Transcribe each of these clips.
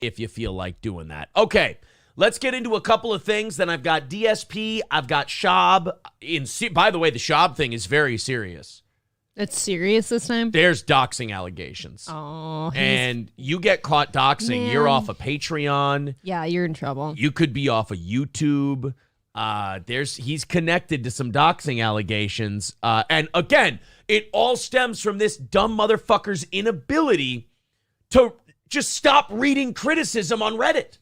if you feel like doing that. Okay, let's get into a couple of things. Then I've got DSP. I've got Schaub. By the way, the Schaub thing is very serious. It's serious this time? There's doxing allegations. Oh. And you get caught doxing, you're off of Patreon. Yeah, you're in trouble. You could be off of YouTube. He's connected to some doxing allegations. And again, it all stems from this dumb motherfucker's inability to just stop reading criticism on Reddit.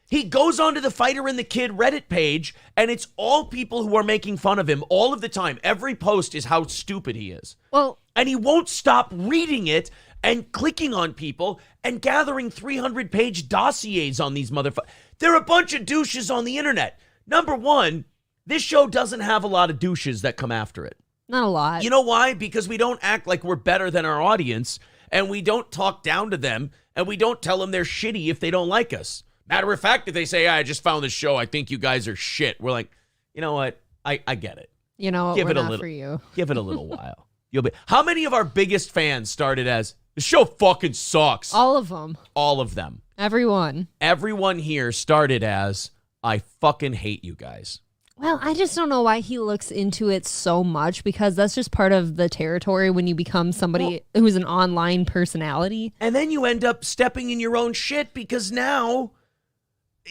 He goes onto the Fighter and the Kid Reddit page, and it's all people who are making fun of him all of the time. Every post is how stupid he is. Well, and he won't stop reading it and clicking on people and gathering 300-page dossiers on these motherfuckers. They're a bunch of douches on the internet. Number one, this show doesn't have a lot of douches that come after it. Not a lot. You know why? Because we don't act like we're better than our audience, and we don't talk down to them, and we don't tell them they're shitty if they don't like us. Matter of fact, if they say, I just found this show, I think you guys are shit, we're like, you know what? I get it. You know what? We're not for you. Give it a little while. How many of our biggest fans started as, the show fucking sucks? All of them. All of them. Everyone. Everyone here started as, I fucking hate you guys. Well, I just don't know why he looks into it so much, because that's just part of the territory when you become somebody who's an online personality. And then you end up stepping in your own shit, because now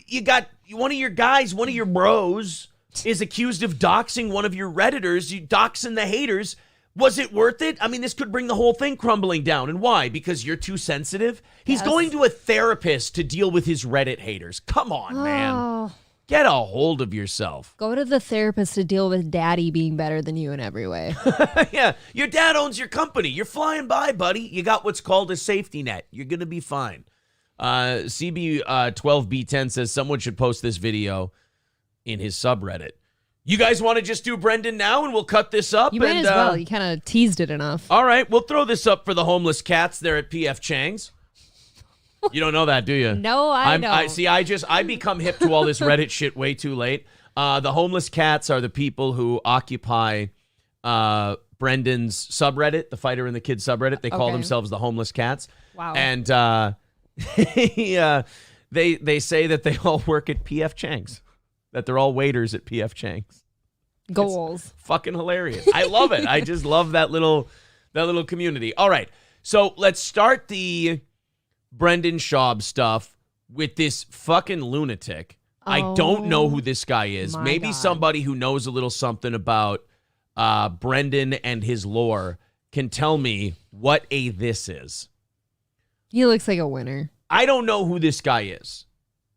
you got one of your guys, one of your bros is accused of doxing one of your Redditors. You doxing the haters. Was it worth it? I mean, this could bring the whole thing crumbling down. And why? Because you're too sensitive? He's going to a therapist to deal with his Reddit haters. Come on, man. Get a hold of yourself. Go to the therapist to deal with daddy being better than you in every way. Yeah, your dad owns your company. You're flying by, buddy. You got what's called a safety net. You're going to be fine. CB12B10 says someone should post this video in his subreddit. You guys want to just do Brendan now and we'll cut this up? You might as well. You kind of teased it enough. All right, we'll throw this up for the homeless cats there at PF Chang's. You don't know that, do you? No, I don't. I become hip to all this Reddit shit way too late. The homeless cats are the people who occupy Brendan's subreddit, the Fighter and the Kid subreddit. They call themselves the homeless cats. Wow. And they say that they all work at PF Chang's, that they're all waiters at PF Chang's. Goals. It's fucking hilarious. I love it. I just love that little community. All right, so let's start the Brendan Schaub stuff with this fucking lunatic. I don't know who this guy is. Maybe somebody who knows a little something about Brendan and his lore can tell me what this is. He looks like a winner. I don't know who this guy is.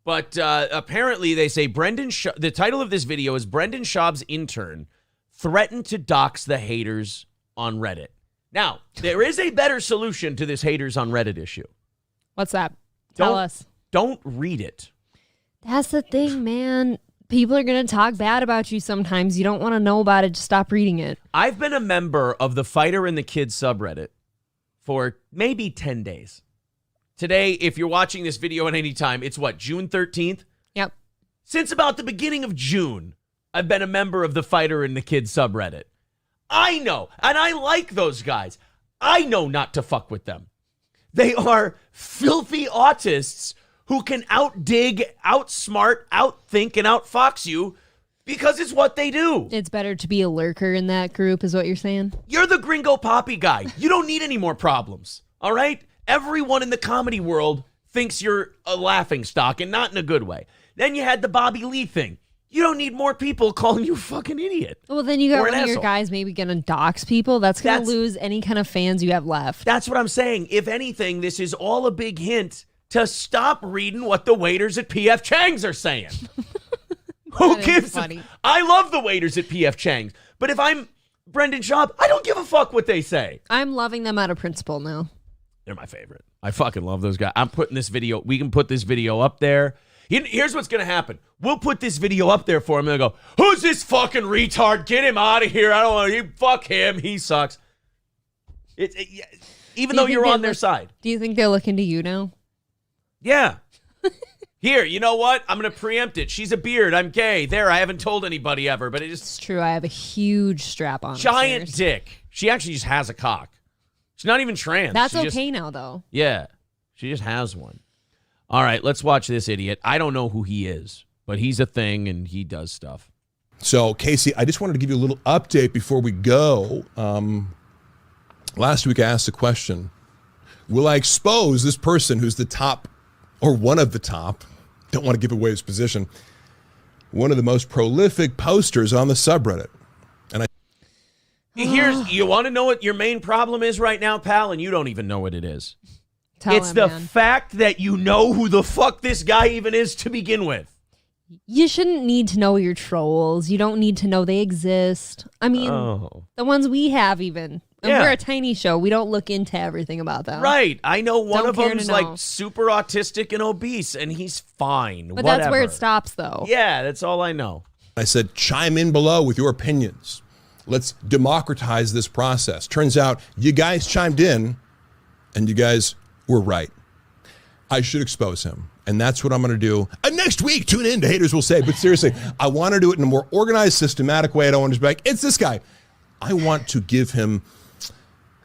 But apparently they say the title of this video is Brendan Schaub's intern threatened to dox the haters on Reddit. Now, there is a better solution to this haters on Reddit issue. What's that? Tell us. Don't read it. That's the thing, man. People are going to talk bad about you sometimes. You don't want to know about it. Just stop reading it. I've been a member of the Fighter and the Kid subreddit for maybe 10 days. Today, if you're watching this video at any time, it's what, June 13th? Yep. Since about the beginning of June, I've been a member of the Fighter and the Kid subreddit. I know, and I like those guys. I know not to fuck with them. They are filthy autists who can outdig, outsmart, outthink, and outfox you because it's what they do. It's better to be a lurker in that group is what you're saying? You're the Gringo Poppy guy. You don't need any more problems, all right? Everyone in the comedy world thinks you're a laughingstock, and not in a good way. Then you had the Bobby Lee thing. You don't need more people calling you a fucking idiot. Well, then you got one of your guys maybe going to dox people. That's going to lose any kind of fans you have left. That's what I'm saying. If anything, this is all a big hint to stop reading what the waiters at PF Chang's are saying. Who gives a... I love the waiters at PF Chang's. But if I'm Brendan Schaub, I don't give a fuck what they say. I'm loving them out of principle now. They're my favorite. I fucking love those guys. I'm putting this video. We can put this video up there. Here's what's going to happen. We'll put this video up there for him. And they'll go, who's this fucking retard? Get him out of here. I don't want to. Fuck him. He sucks. Even though you're on their side. Do you think they're looking to you now? Yeah. Here, you know what? I'm going to preempt it. She's a beard. I'm gay. There, I haven't told anybody ever. But it's true. I have a huge strap on. Giant dick. She actually just has a cock. She's not even trans. That's okay now, though. Yeah. She just has one. All right, let's watch this idiot. I don't know who he is, but he's a thing and he does stuff. So, Casey, I just wanted to give you a little update before we go. Last week I asked a question. Will I expose this person who's the top, or one of the top, don't want to give away his position, one of the most prolific posters on the subreddit? And you want to know what your main problem is right now, pal? And you don't even know what it is. It's the fact that you know who the fuck this guy even is to begin with. You shouldn't need to know your trolls. You don't need to know they exist. I mean, the ones we have even. And we're a tiny show. We don't look into everything about them. Right. I know one of them's like super autistic and obese, and he's fine. But that's where it stops, though. Yeah, that's all I know. I said, chime in below with your opinions. Let's democratize this process. Turns out you guys chimed in, and you guys were right. I should expose him. And that's what I'm going to do. Next week, tune in to Haters Will Say. But seriously, I want to do it in a more organized, systematic way. I don't want to just be like, it's this guy. I want to give him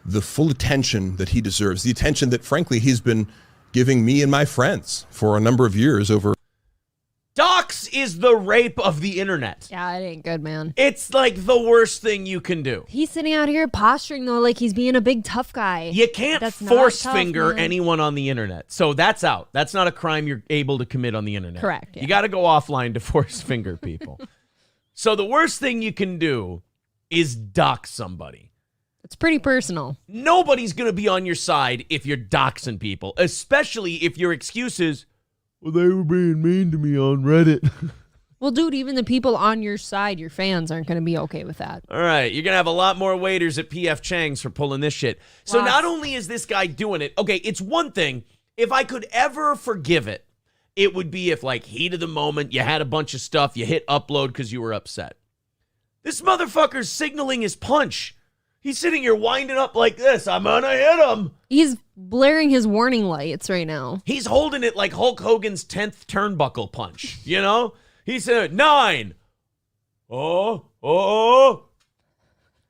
the full attention that he deserves. The attention that, frankly, he's been giving me and my friends for a number of years over. Dox is the rape of the internet. Yeah, it ain't good, man. It's like the worst thing you can do. He's sitting out here posturing, though, like he's being a big tough guy. You can't force finger anyone on the internet. So that's out. That's not a crime you're able to commit on the internet. Correct. Yeah. You got to go offline to force finger people. So the worst thing you can do is dox somebody. It's pretty personal. Nobody's going to be on your side if you're doxing people, especially if your excuse is, well, they were being mean to me on Reddit. Well, dude, even the people on your side, your fans, aren't going to be okay with that. All right, you're going to have a lot more waiters at PF Chang's for pulling this shit. So not only is this guy doing it, okay, it's one thing. If I could ever forgive it, it would be if, like, heat of the moment, you had a bunch of stuff, you hit upload because you were upset. This motherfucker's signaling his punch. He's sitting here winding up like this. I'm going to hit him. He's blaring his warning lights right now. He's holding it like Hulk Hogan's 10th turnbuckle punch, you know? He said 9.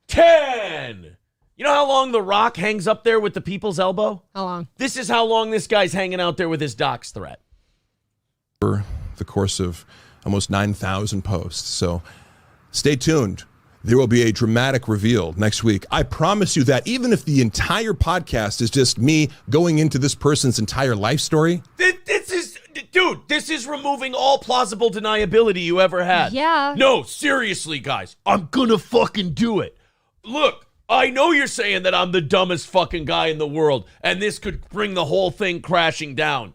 10. You know how long The Rock hangs up there with the people's elbow? How long? This is how long this guy's hanging out there with his dox threat. For the course of almost 9,000 posts. So stay tuned. There will be a dramatic reveal next week. I promise you that, even if the entire podcast is just me going into this person's entire life story. This is removing all plausible deniability you ever had. Yeah. No, seriously, guys. I'm gonna fucking do it. Look, I know you're saying that I'm the dumbest fucking guy in the world, and this could bring the whole thing crashing down.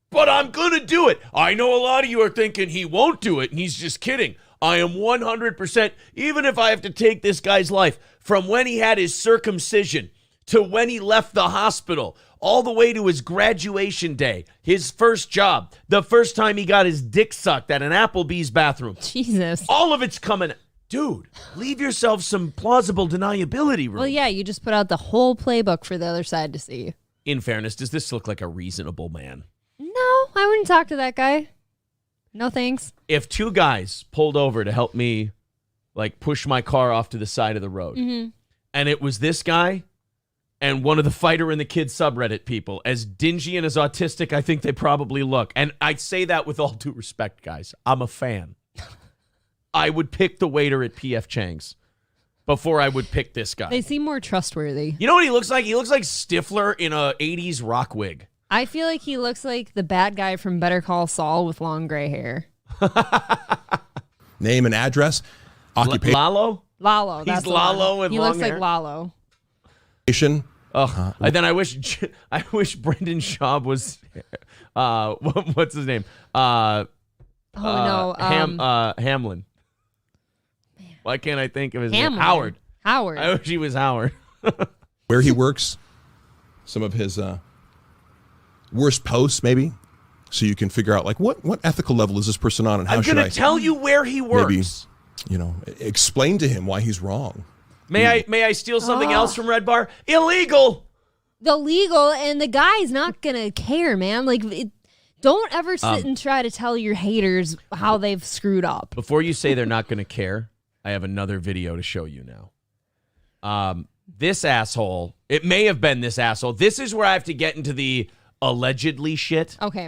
But I'm gonna do it. I know a lot of you are thinking he won't do it, and he's just kidding. I am 100%, even if I have to take this guy's life, from when he had his circumcision to when he left the hospital, all the way to his graduation day, his first job, the first time he got his dick sucked at an Applebee's bathroom. Jesus. All of it's coming. Dude, leave yourself some plausible deniability room. Well, yeah, you just put out the whole playbook for the other side to see. In fairness, does this look like a reasonable man? No, I wouldn't talk to that guy. No thanks. If two guys pulled over to help me, like, push my car off to the side of the road, and it was this guy and one of the Fighter and the Kid subreddit people, as dingy and as autistic I think they probably look, and I say that with all due respect, guys. I'm a fan. I would pick the waiter at PF Chang's before I would pick this guy. They seem more trustworthy. You know what he looks like? He looks like Stifler in a 80s rock wig. I feel like he looks like the bad guy from Better Call Saul with long gray hair. Name and address. Occupation. Lalo? Lalo. He's Lalo with long hair? He looks like Lalo. Oh, and then I wish Brendan Schaub was, what's his name? Hamlin. Why can't I think of his name? Howard. I wish he was Howard. Where he works. Some of his worst posts, maybe, so you can figure out, like, what ethical level is this person on, and how should I tell you where he works. Maybe, explain to him why he's wrong. May I steal something else from Redbar? Illegal, and the guy's not gonna care, man. Like, don't ever sit and try to tell your haters how they've screwed up. Before you say they're not gonna care, I have another video to show you now. This asshole. It may have been this asshole. This is where I have to get into the allegedly shit. Okay.